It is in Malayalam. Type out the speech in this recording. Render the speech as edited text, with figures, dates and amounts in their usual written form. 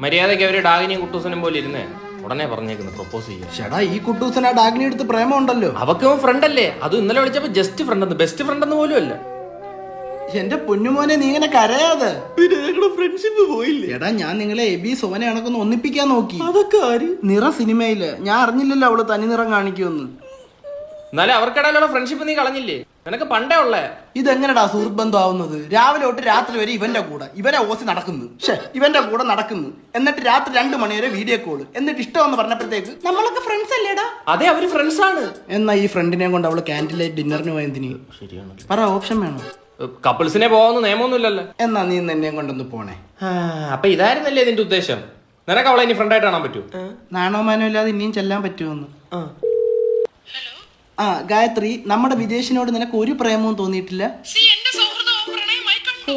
മര്യാദയ്ക്ക് അവര് ഡാഗിനിയും കുട്ടൂസനും പോലെ ഇരുന്നേ ഉടനെ പറഞ്ഞേക്കുന്നു പ്രപ്പോസ് ചെയ്യാം. ചേട്ടാ ഈ കുട്ടൂസന് ആ ഡാഗിനി എടുത്ത് പ്രേമം ഉണ്ടല്ലോ. അവക്കും ഫ്രണ്ട് അല്ലേ? അത് ഇന്നലെ വിളിച്ചപ്പോ ജസ്റ്റ് ഫ്രണ്ട് എന്ന്, ബെസ്റ്റ് ഫ്രണ്ട് എന്ന് പോലും അല്ല. എന്റെ പൊന്നുമോനെ നീ ഇങ്ങനെ കരയാതെ. ഫ്രണ്ട്ഷിപ്പ് പോയില്ലേ? എടാ ഞാൻ നിങ്ങളെ എബി സോനെ കണക്കൊന്ന് ഒന്നിപ്പിക്കാൻ നോക്കി. അതൊക്കെ ആര്? നിറ സിനിമയില് ഞാൻ അറിഞ്ഞില്ലല്ലോ അവള് തനി നിറം കാണിക്കുമെന്ന്. എന്നാലും അവർക്കിടയിലുള്ള ഫ്രണ്ട്ഷിപ്പ് നീ കളഞ്ഞില്ലേ? നിനക്ക് പണ്ടേ ഉള്ളേ. ഇതെങ്ങനെടാ സുഹൃത്ത് ബന്ധം ആവുന്നത്? രാവിലെ തൊട്ട് രാത്രി വരെ ഇവന്റെ കൂടെ ഇവനെ ഓസി നടക്കുന്നു, ഇവന്റെ കൂടെ നടക്കുന്നു, എന്നിട്ട് രാത്രി 2 മണി വരെ വീഡിയോ കോള്, എന്നിട്ട് ഇഷ്ടമെന്ന് പറഞ്ഞപ്പോഴത്തേക്ക് നമ്മളൊക്കെ ഫ്രണ്ട്സ് അല്ലേടാ. അതെ, അവര് ഫ്രണ്ട്സ് ആണ്. എന്നാ ഈ ഫ്രണ്ടിനെ കൊണ്ട് അവള് ക്യാൻറ്റീൻ ലൈറ്റ് ഡിന്നറിന് പോയതിന് ശരിയാണ്. പറ, ഓപ്ഷൻ വേണോ? കപ്പിൾസിനെ പോവാന്ന് നിയമമൊന്നുമില്ലല്ലോ. എന്നാ നീ എന്നെ കൊണ്ടൊന്ന് പോണേ. അപ്പൊ ഇതായിരുന്നല്ലേ ഇതിന്റെ ഉദ്ദേശം? നിനക്ക് അവളെ ഇനി ഫ്രണ്ടായിട്ട് കാണാൻ പറ്റൂ? നാണോമാനോ ഇല്ലാതെ ഇനിയും ചെല്ലാൻ പറ്റുമെന്ന്. ആ ഗായത്രി, നമ്മുടെ വിദേശിനോട് നിനക്ക് ഒരു പ്രേമവും തോന്നിയിട്ടില്ല? എന്റെ സൗഹൃദവും പ്രണയമായി കണ്ടു.